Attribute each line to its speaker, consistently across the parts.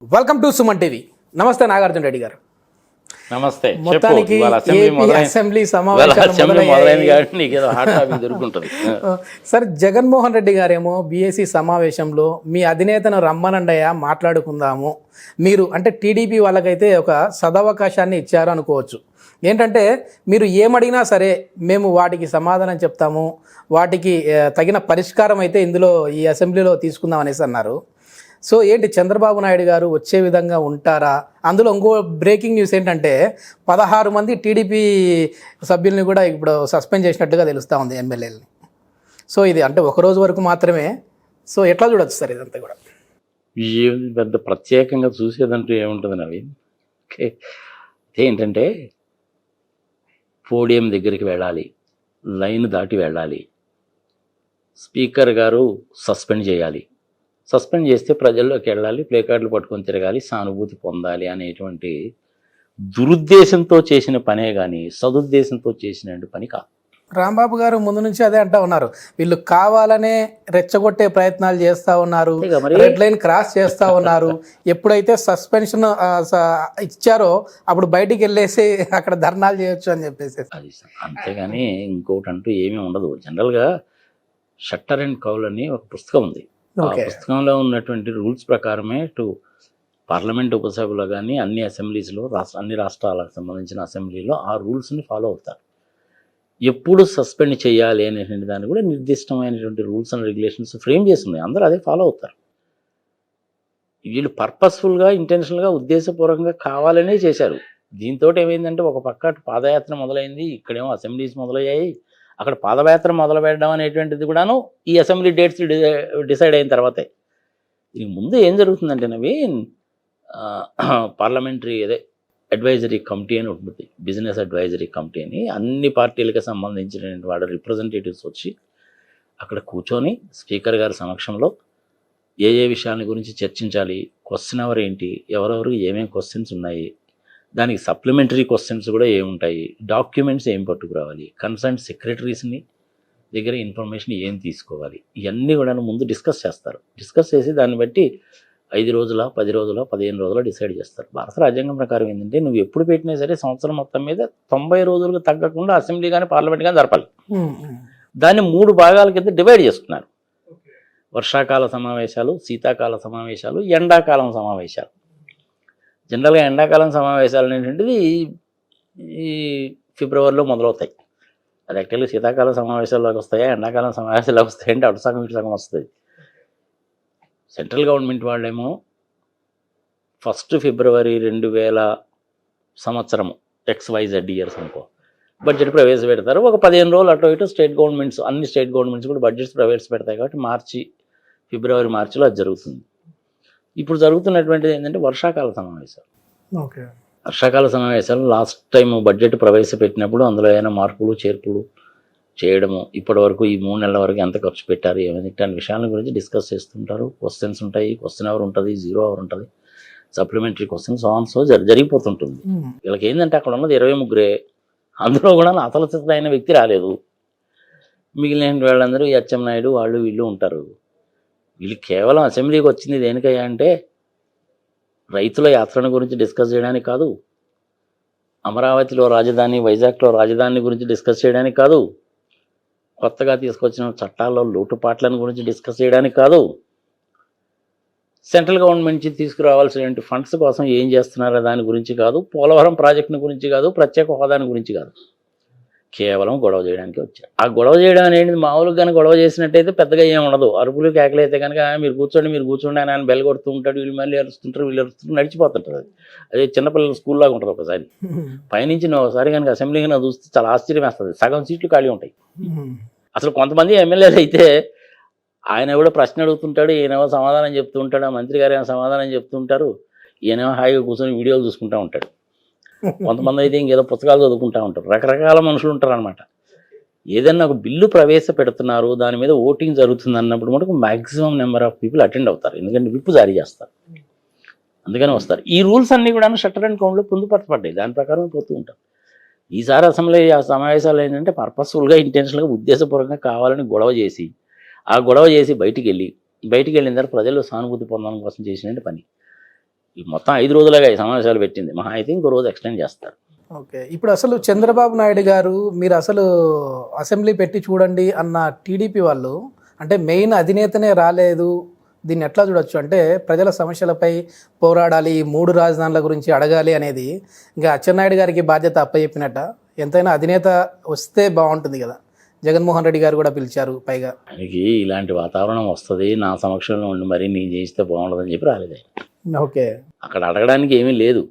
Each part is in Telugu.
Speaker 1: Welcome to Suman TV. నమస్తే నాగార్జున రెడ్డి గారు.
Speaker 2: నమస్తే.
Speaker 1: మొత్తానికి అసెంబ్లీ సమావేశాలు సార్, జగన్మోహన్ రెడ్డి గారేమో BAC సమావేశంలో మీ అధినేతను రమ్మనండయ్యా మాట్లాడుకుందాము, మీరు అంటే టీడీపీ వాళ్ళకైతే ఒక సదవకాశాన్ని ఇచ్చారు అనుకోవచ్చు. ఏంటంటే మీరు ఏమడిగినా సరే మేము వాటికి సమాధానం చెప్తాము, వాటికి తగిన పరిష్కారం అయితే ఇందులో ఈ అసెంబ్లీలో తీసుకుందాం అనేసి అన్నారు. సో ఏంటి, చంద్రబాబు నాయుడు గారు వచ్చే విధంగా ఉంటారా? అందులో ఇంకో బ్రేకింగ్ న్యూస్ ఏంటంటే 16 మంది టీడీపీ సభ్యుల్ని కూడా ఇప్పుడు సస్పెండ్ చేసినట్టుగా తెలుస్తూ ఉంది, ఎమ్మెల్యేలని. సో ఇది అంటే ఒక రోజు వరకు మాత్రమే. సో ఎట్లా చూడొచ్చు సార్ ఇదంతా కూడా?
Speaker 2: పెద్ద ప్రత్యేకంగా చూసేదంటూ ఏముంటుంది నవీన్. ఏంటంటే పోడియం దగ్గరికి వెళ్ళాలి, లైన్ దాటి వెళ్ళాలి, స్పీకర్ గారు సస్పెండ్ చేయాలి, సస్పెండ్ చేస్తే ప్రజల్లోకి వెళ్ళాలి, ప్లే కార్డులు పట్టుకొని తిరగాలి, సానుభూతి పొందాలి అనేటువంటి దురుద్దేశంతో చేసిన పనే కానీ సదుద్దేశంతో చేసిన పని కాదు.
Speaker 1: రాంబాబు గారు ముందు నుంచి అదే అంటా ఉన్నారు, వీళ్ళు కావాలనే రెచ్చగొట్టే ప్రయత్నాలు చేస్తూ ఉన్నారు, రెడ్ లైన్ క్రాస్ చేస్తూ ఉన్నారు. ఎప్పుడైతే సస్పెన్షన్ ఇచ్చారో అప్పుడు బయటికి వెళ్ళేసి అక్కడ ధర్నాలు చేయొచ్చు అని చెప్పేసి.
Speaker 2: అది అంతేగాని ఇంకోటి అంటూ ఏమీ ఉండదు. జనరల్గా షట్టర్ అండ్ కౌల్ అని ఒక పుస్తకం ఉంది. ఆ పుస్తకంలో ఉన్నటువంటి రూల్స్ ప్రకారమే పార్లమెంట్ ఉపసభలో కానీ అన్ని అసెంబ్లీస్లో అన్ని రాష్ట్రాలకు సంబంధించిన అసెంబ్లీలో ఆ రూల్స్ని ఫాలో అవుతారు. ఎప్పుడు సస్పెండ్ చేయాలి అనేటువంటి దాన్ని కూడా నిర్దిష్టమైనటువంటి రూల్స్ అండ్ రెగ్యులేషన్స్ ఫ్రేమ్ చేస్తున్నాయి, అందరూ అదే ఫాలో అవుతారు. వీళ్ళు పర్పస్ఫుల్గా ఇంటెన్షనల్గా ఉద్దేశపూర్వకంగా కావాలనే చేశారు. దీంతో ఏమైందంటే ఒక పక్క పాదయాత్ర మొదలైంది, ఇక్కడేమో అసెంబ్లీస్ మొదలయ్యాయి, అక్కడ పాదయాత్ర మొదలు పెట్టడం అనేటువంటిది కూడాను ఈ అసెంబ్లీ డేట్స్ డిసైడ్ అయిన తర్వాతే. దీనికి ముందు ఏం జరుగుతుందంటే నవీన్, పార్లమెంటరీ అడ్వైజరీ కమిటీ అని ఉంటుంది, బిజినెస్ అడ్వైజరీ కమిటీ అని. అన్ని పార్టీలకు సంబంధించిన వాడు రిప్రజెంటేటివ్స్ వచ్చి అక్కడ కూర్చొని స్పీకర్ గారి సమక్షంలో ఏ విషయాల గురించి చర్చించాలి, క్వశ్చన్ అవర్ ఏంటి, ఎవరెవరు ఏమేమి క్వశ్చన్స్ ఉన్నాయి, దానికి సప్లిమెంటరీ క్వశ్చన్స్ కూడా ఏముంటాయి, డాక్యుమెంట్స్ ఏం పట్టుకురావాలి, కన్సర్న్ సెక్రటరీస్ని దగ్గర ఇన్ఫర్మేషన్ ఏం తీసుకోవాలి, ఇవన్నీ కూడా ముందు డిస్కస్ చేస్తారు. డిస్కస్ చేసి దాన్ని బట్టి 5 రోజుల 10 రోజుల 15 రోజుల డిసైడ్ చేస్తారు. భారత రాజ్యాంగం ప్రకారం ఏంటంటే నువ్వు ఎప్పుడు పెట్టినా సరే సంవత్సరం మొత్తం మీద 90 రోజులకు తగ్గకుండా అసెంబ్లీ కానీ పార్లమెంట్ కానీ జరపాలి. దాన్ని 3 భాగాల కింద డివైడ్ చేసుకున్నారు. వర్షాకాల సమావేశాలు, శీతాకాల సమావేశాలు, ఎండాకాలం సమావేశాలు. జనరల్గా ఎండాకాలం సమావేశాలు అనేటువంటిది ఈ ఫిబ్రవరిలో మొదలవుతాయి. అది యాక్చువల్గా శీతాకాలం సమావేశాల్లోకి వస్తాయా ఎండాకాలం సమావేశాల్లోకి వస్తాయి అంటే అటు సగం ఇటు సగం వస్తుంది. సెంట్రల్ గవర్నమెంట్ వాళ్ళేమో 1 ఫిబ్రవరి 2000 సంవత్సరము XYZ ఇయర్స్ అనుకో బడ్జెట్ ప్రవేశపెడతారు. ఒక 15 రోజులు అటు ఇటు స్టేట్ గవర్నమెంట్స్, అన్ని స్టేట్ గవర్నమెంట్స్ కూడా బడ్జెట్స్ ప్రవేశపెడతాయి. కాబట్టి ఫిబ్రవరి మార్చిలో అది జరుగుతుంది. ఇప్పుడు జరుగుతున్నటువంటిది ఏంటంటే వర్షాకాల సమావేశాలు. వర్షాకాల సమావేశాలు లాస్ట్ టైం బడ్జెట్ ప్రవేశపెట్టినప్పుడు అందులో ఏమైనా మార్పులు చేర్పులు చేయడము, ఇప్పటి వరకు ఈ 3 నెలల వరకు ఎంత ఖర్చు పెట్టారు, ఏమైనా ఇట్లాంటి విషయాల గురించి డిస్కస్ చేస్తుంటారు. క్వశ్చన్స్ ఉంటాయి, క్వశ్చన్ అవర్ ఉంటుంది, 0 అవర్ ఉంటుంది, సప్లిమెంటరీ క్వశ్చన్స్ ఆన్సో జరిగిపోతుంటుంది. వీళ్ళకి ఏంటంటే అక్కడ ఉన్నది 23, అందులో కూడా అతలచితమైన వ్యక్తి రాలేదు. మిగిలిన వాళ్ళందరూ అచ్చెన్నాయుడు వాళ్ళు వీళ్ళు ఉంటారు. వీళ్ళు కేవలం అసెంబ్లీకి వచ్చింది దేనికయ్యా అంటే రైతుల యాత్రను గురించి డిస్కస్ చేయడానికి కాదు, అమరావతిలో రాజధాని, వైజాగ్లో రాజధాని గురించి డిస్కస్ చేయడానికి కాదు, కొత్తగా తీసుకొచ్చిన చట్టాల్లో లోటుపాట్లను గురించి డిస్కస్ చేయడానికి కాదు, సెంట్రల్ గవర్నమెంట్ నుంచి తీసుకురావాల్సిన ఫండ్స్ కోసం ఏం చేస్తున్నారో దాని గురించి కాదు, పోలవరం ప్రాజెక్టుని గురించి కాదు, ప్రత్యేక హోదాని గురించి కాదు, కేవలం గొడవ చేయడానికి వచ్చారు. ఆ గొడవ చేయడం అనేది మామూలుగా కానీ గొడవ చేసినట్టయితే పెద్దగా ఏమి ఉండదు. అరుపులు కేకలు అయితే కనుక మీరు కూర్చోండి అని ఆయన బెల్ కొడుతూ ఉంటాడు, వీళ్ళు మళ్ళీ అరుస్తుంటారు, వీళ్ళు అరుస్తుంటారు, నడిచిపోతుంటారు. అదే చిన్నపిల్లల స్కూల్లాగా ఉంటుంది. ఒకసారి పైనుంచి నువ్వు ఒకసారి కనుక అసెంబ్లీ కనుక చూస్తే చాలా ఆశ్చర్యం వేస్తుంది. సగం సీట్లు ఖాళీ ఉంటాయి. అసలు కొంతమంది ఎమ్మెల్యేలు అయితే ఆయన కూడా ప్రశ్న అడుగుతుంటాడు, ఈయనేమో సమాధానం చెప్తూ ఉంటాడు, ఆ మంత్రి గారు ఏమో సమాధానం చెప్తుంటారు, ఈయనేమో హాయిగా కూర్చొని వీడియోలు చూసుకుంటూ ఉంటాడు. కొంతమంది అయితే ఇంకేదో పుస్తకాలు చదువుకుంటూ ఉంటారు. రకరకాల మనుషులు ఉంటారు అనమాట. ఏదన్నా ఒక బిల్లు ప్రవేశపెడుతున్నారు, దాని మీద ఓటింగ్ జరుగుతుంది అన్నప్పుడు మటుకు maximum number of people attend అవుతారు, ఎందుకంటే విప్పు జారీ చేస్తారు, అందుకని వస్తారు. ఈ రూల్స్ అన్నీ కూడా షట్టర్ అండ్ కౌంట్లో పొందుపరచబడ్డాయి, దాని ప్రకారం పోతూ ఉంటారు. ఈసారి అసెంబ్లీ సమావేశాలు ఏంటంటే పర్పస్ఫుల్గా ఇంటెన్షనల్గా ఉద్దేశపూర్వకంగా కావాలని గొడవ చేసి బయటికి వెళ్ళిన తర్వాత ప్రజలు సానుభూతి పొందడం కోసం చేసిన పని. ఈ మొత్తం 5 రోజులుగా ఈ సమావేశాలు పెట్టింది, మహా అయితే ఇంకో రోజు ఎక్స్టెండ్ చేస్తారు.
Speaker 1: ఓకే, ఇప్పుడు అసలు చంద్రబాబు నాయుడు గారు మీరు అసలు అసెంబ్లీ పెట్టి చూడండి అన్న టీడీపీ వాళ్ళు అంటే మెయిన్ అధినేతనే రాలేదు, దీన్ని ఎట్లా చూడొచ్చు అంటే ప్రజల సమస్యలపై పోరాడాలి, ఈ 3 రాజధానుల గురించి అడగాలి అనేది ఇంకా అచ్చెన్నాయుడు గారికి బాధ్యత అప్పచెప్పినట్ట. ఎంతైనా అధినేత వస్తే బాగుంటుంది కదా, జగన్మోహన్ రెడ్డి గారు కూడా పిలిచారు పైగా.
Speaker 2: ఆయనకి ఇలాంటి వాతావరణం వస్తుంది, నా సమక్షంలో ఉండి మరి నేను చేస్తే బాగుండదని చెప్పి రాలేదు ఆయన.
Speaker 1: ఓకే,
Speaker 2: అక్కడ అడగడానికి ఏమీ లేదు.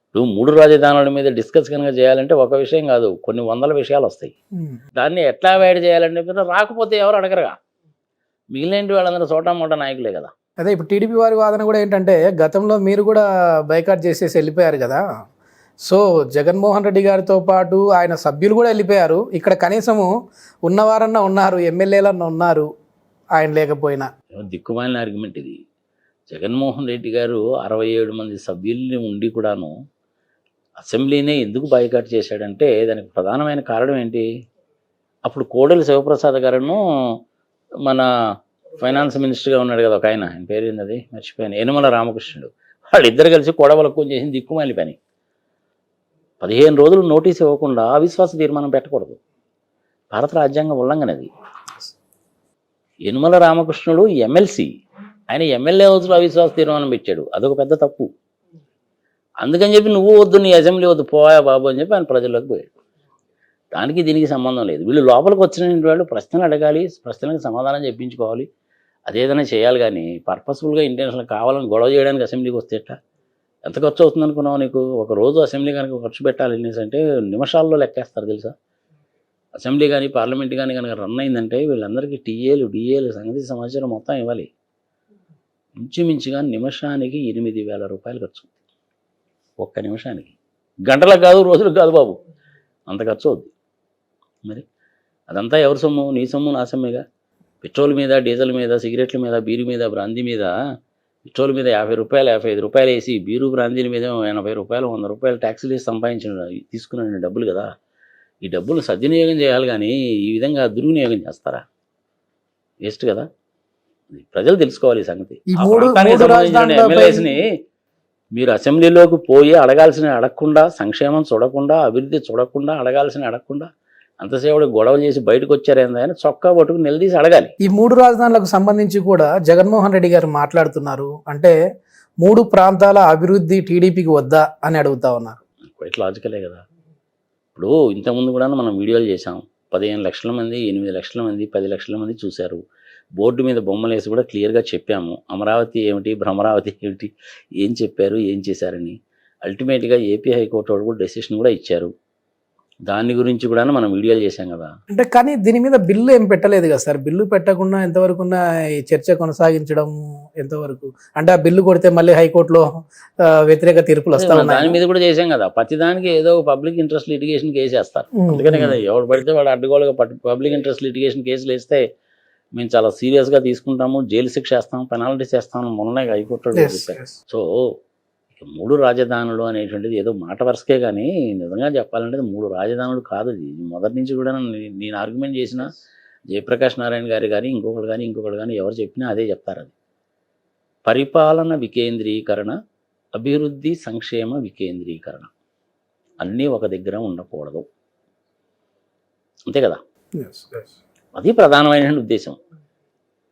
Speaker 2: ఇప్పుడు 3 రాజధానుల మీద డిస్కస్ కనుక చేయాలంటే ఒక విషయం కాదు, కొన్ని వందల విషయాలు వస్తాయి. దాన్ని ఎట్లా అవాయిడ్ చేయాలంటే రాకపోతే ఎవరు అడగరుగా, మిగిలిన వాళ్ళందరూ చోటా మోటా నాయకులే కదా.
Speaker 1: అదే ఇప్పుడు టీడీపీ వారి వాదన కూడా ఏంటంటే గతంలో మీరు కూడా బైకాట్ చేసేసి వెళ్ళిపోయారు కదా, సో జగన్మోహన్ రెడ్డి గారితో పాటు ఆయన సభ్యులు కూడా వెళ్ళిపోయారు, ఇక్కడ కనీసము ఉన్నవారన్నా ఉన్నారు, ఎమ్మెల్యేలన్నా ఉన్నారు ఆయన లేకపోయినా.
Speaker 2: దిక్కుమాలిన ఆర్గ్యుమెంట్ ఇది. జగన్మోహన్ రెడ్డి గారు 67 మంది సభ్యుల్ని ఉండి కూడాను అసెంబ్లీనే ఎందుకు బాయ్కాట్ చేశాడంటే దానికి ప్రధానమైన కారణం ఏంటి, అప్పుడు కోడెల శివప్రసాద్ గారును మన ఫైనాన్స్ మినిస్టర్గా ఉన్నాడు కదా ఒక ఆయన పేరు ఏంది మర్చిపోయాను, యనమల రామకృష్ణుడు, వాళ్ళిద్దరు కలిసి కొడవలకు చేసింది దిక్కుమాలి పని. 15 రోజులు నోటీస్ ఇవ్వకుండా అవిశ్వాస తీర్మానం పెట్టకూడదు, భారత రాజ్యాంగ ఉల్లంఘనది. యనమల రామకృష్ణుడు ఎమ్మెల్సీ, ఆయన ఎమ్మెల్యే హౌస్లో అవిశ్వాస తీర్మానం పెట్టాడు, అదొక పెద్ద తప్పు. అందుకని చెప్పి నువ్వు వద్దు, నీ అసెంబ్లీ వద్దు, పోయా బాబు అని చెప్పి ఆయన ప్రజల్లోకి పోయాడు. దానికి దీనికి సంబంధం లేదు. వీళ్ళు లోపలికి వచ్చిన వాళ్ళు ప్రశ్నలు అడగాలి, ప్రశ్నలకు సమాధానం చెప్పించుకోవాలి, అదేదైనా చేయాలి. కానీ పర్పస్ఫుల్గా ఇంటెన్షన్ కావాలని గొడవ చేయడానికి అసెంబ్లీకి వస్తే ఎట్లా? ఎంత ఖర్చు అవుతుంది అనుకున్నావు నీకు? ఒక రోజు అసెంబ్లీ కనుక ఖర్చు పెట్టాలి అంటే నిమిషాల్లో లెక్కేస్తారు తెలుసా. అసెంబ్లీ కానీ పార్లమెంట్ కానీ కనుక రన్ అయిందంటే వీళ్ళందరికీ టీఏలు డిఏలు సంగతి సమాచారం మొత్తం ఇవ్వాలి. ఇంచుమించుగా నిమిషానికి 8,000 రూపాయలు ఖర్చు, ఒక్క నిమిషానికి. గంటలకు కాదు, రోజులకు కాదు బాబు, అంత ఖర్చు అవుద్ది. మరి అదంతా ఎవరి సొమ్ము? నీ సొమ్ము, నా సొమ్మేగా. పెట్రోల్ మీద, డీజిల్ మీద, సిగరెట్ల మీద, బీరు మీద, బ్రాందీ మీద, పెట్రోల్ మీద 50 రూపాయలు 55 రూపాయలు వేసి బీరు బ్రాందీల మీద 80 రూపాయలు 100 రూపాయలు ట్యాక్సీలు వేసి సంపాదించిన తీసుకున్న డబ్బులు కదా. ఈ డబ్బులు సద్వినియోగం చేయాలి, కానీ ఈ విధంగా దుర్వినియోగం చేస్తారా? వేస్ట్ కదా. ప్రజలు తెలుసుకోవాలి ఈ సంగతి. ఎమ్మెల్యేస్ని మీరు అసెంబ్లీలోకి పోయి అడగాల్సిన అడగకుండా, సంక్షేమం చూడకుండా, అభివృద్ధి చూడకుండా, అడగాల్సిన అడగకుండా అంతసేపు గొడవ చేసి బయటకు వచ్చారేందని చొక్కా పట్టుకుని నిలదీసి అడగాలి.
Speaker 1: ఈ 3 రాజధానులకు సంబంధించి కూడా జగన్మోహన్ రెడ్డి గారు మాట్లాడుతున్నారు. అంటే 3 ప్రాంతాల అభివృద్ధి టీడీపీకి వద్దా అని అడుగుతా ఉన్నారు.
Speaker 2: క్వైట్ లాజికలే కదా. ఇప్పుడు ఇంతకుముందు కూడా మనం వీడియోలు చేసాం, 15 లక్షల మంది, 8 లక్షల మంది, 10 లక్షల మంది చూశారు. బోర్డు మీద బొమ్మలు వేసి కూడా క్లియర్గా చెప్పాము, అమరావతి ఏమిటి, భ్రమరావతి ఏమిటి, ఏం చెప్పారు, ఏం చేశారని. అల్టిమేట్గా ఏపీ హైకోర్టు వాళ్ళు కూడా డెసిషన్ కూడా ఇచ్చారు. దాని గురించి కూడా మనం వీడియోలు చేశాం కదా.
Speaker 1: అంటే కానీ దీని మీద బిల్లు ఏం పెట్టలేదు కదా సార్. బిల్లు పెట్టకుండా ఎంతవరకు ఈ చర్చ కొనసాగించడం ఎంతవరకు? అంటే ఆ బిల్లు కొడితే మళ్ళీ హైకోర్టులో వ్యతిరేక తీర్పులు వస్తాయి.
Speaker 2: దాని మీద కూడా చేశాం కదా. ప్రతిదానికి ఏదో పబ్లిక్ ఇంట్రెస్ట్ లిటిగేషన్ కేసు వేస్తారు. అందుకనే కదా ఎవరు పడితే వాడు అడ్డుగోలుగా పబ్లిక్ ఇంట్రెస్ట్ లిటిగేషన్ కేసులు వేస్తే మేము చాలా సీరియస్గా తీసుకుంటాము, జైలు శిక్ష వేస్తాము, పెనాల్టీస్ వేస్తాము, మొన్ననే హైకోర్టు చెప్పారు. సో 3 రాజధానులు అనేటువంటిది ఏదో మాట వరుసకే, కానీ నిజంగా చెప్పాలంటే 3 రాజధానులు కాదు. అది మొదటి నుంచి కూడా నేను ఆర్గ్యుమెంట్ చేసిన జయప్రకాష్ నారాయణ గారు కానీ ఇంకొకరు కానీ ఎవరు చెప్పినా అదే చెప్తారు. అది పరిపాలన వికేంద్రీకరణ, అభివృద్ధి సంక్షేమ వికేంద్రీకరణ అన్నీ ఒక దగ్గర ఉండకూడదు, అంతే కదా. అది ప్రధానమైన ఉద్దేశం.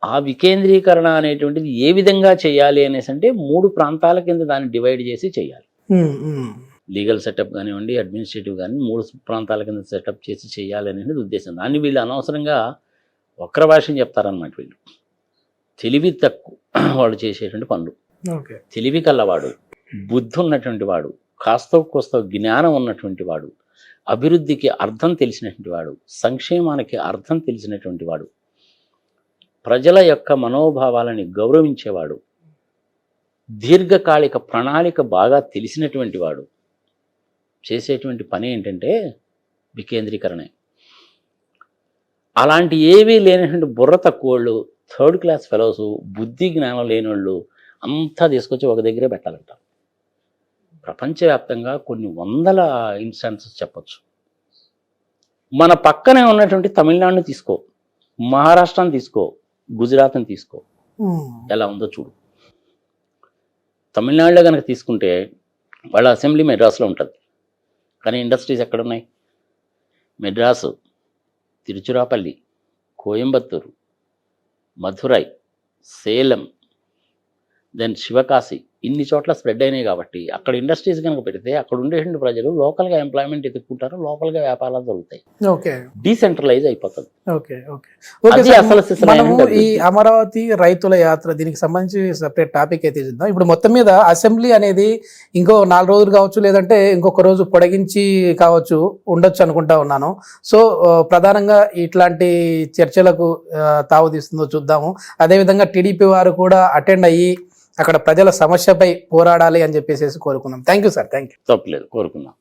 Speaker 2: ఆ వికేంద్రీకరణ అనేటువంటిది ఏ విధంగా చేయాలి అనేసి అంటే 3 ప్రాంతాల కింద దాన్ని డివైడ్ చేసి చేయాలి. లీగల్ సెటప్ కానివ్వండి, అడ్మినిస్ట్రేటివ్ కానీ 3 ప్రాంతాల కింద సెటప్ చేసి చేయాలి అనేది ఉద్దేశం. దాన్ని వీళ్ళు అనవసరంగా వక్ర భాషను చెప్తారనమాట. వీళ్ళు తెలివి తక్కువ వాళ్ళు చేసేటువంటి పనులు. తెలివి కల్లవాడు, బుద్ధి ఉన్నటువంటి వాడు, కాస్త కోస్త జ్ఞానం ఉన్నటువంటి వాడు, అభివృద్ధికి అర్థం తెలిసినటువంటి వాడు, సంక్షేమానికి అర్థం తెలిసినటువంటి వాడు, ప్రజల యొక్క మనోభావాలని గౌరవించేవాడు, దీర్ఘకాలిక ప్రణాళిక బాగా తెలిసినటువంటి వాడు చేసేటువంటి పని ఏంటంటే వికేంద్రీకరణే. అలాంటి ఏవీ లేనటువంటి బుర్ర తక్కువ వాళ్ళు, 3rd క్లాస్ ఫెలోసు, బుద్ధి జ్ఞానం లేని వాళ్ళు అంతా తీసుకొచ్చి ఒక దగ్గరే పెట్టాలంట. ప్రపంచవ్యాప్తంగా కొన్ని వందల ఇన్స్టాన్సెస్ చెప్పచ్చు. మన పక్కనే ఉన్నటువంటి తమిళనాడుని తీసుకో, మహారాష్ట్రని తీసుకో, గుజరాత్ని తీసుకో, ఎలా ఉందో చూడు. తమిళనాడులో కనుక తీసుకుంటే వాళ్ళ అసెంబ్లీ మెడ్రాస్లో ఉంటుంది, కానీ ఇండస్ట్రీస్ ఎక్కడున్నాయి? మెడ్రాసు, తిరుచిరాపల్లి, కోయంబత్తూరు, మధురై, సేలం, దెన్ శివకాశి, ఇన్ని చోట్ల స్ప్రెడ్ అయినాయి. కాబట్టి అక్కడ ఇండస్ట్రీస్ కనుక పెడితే అక్కడ ఉండేటువంటి ప్రజలు లోకల్గా ఎంప్లాయ్మెంట్ ఎదుర్కొంటారు, లోకల్గా వ్యాపారాలు జరుగుతాయి,
Speaker 1: ఓకే
Speaker 2: డీసెంట్రలైజ్ అయిపోతుంది.
Speaker 1: ఓకే ఓకే ఓకే
Speaker 2: అది
Speaker 1: సార్,
Speaker 2: అసలు సిస్టమ్
Speaker 1: మనము
Speaker 2: ఏంటి
Speaker 1: ఈ అమరావతి రైతుల యాత్ర దీనికి సంబంధించి సపరేట్ టాపిక్ అయితే చూద్దాం. ఇప్పుడు మొత్తం మీద అసెంబ్లీ అనేది ఇంకో 4 రోజులు కావచ్చు, లేదంటే ఇంకొక రోజు పొడిగించి కావచ్చు, ఉండొచ్చు అనుకుంటా ఉన్నాను. సో ప్రధానంగా ఇట్లాంటి చర్చలకు తావు తీస్తుందో చూద్దాము. అదేవిధంగా టీడీపీ వారు కూడా అటెండ్ అయ్యి అక్కడ ప్రజల సమస్యపై పోరాడాలి అని చెప్పేసి కోరుకున్నాం. Thank you sir, thank you.
Speaker 2: తప్పలేదు, కోరుకున్నాం.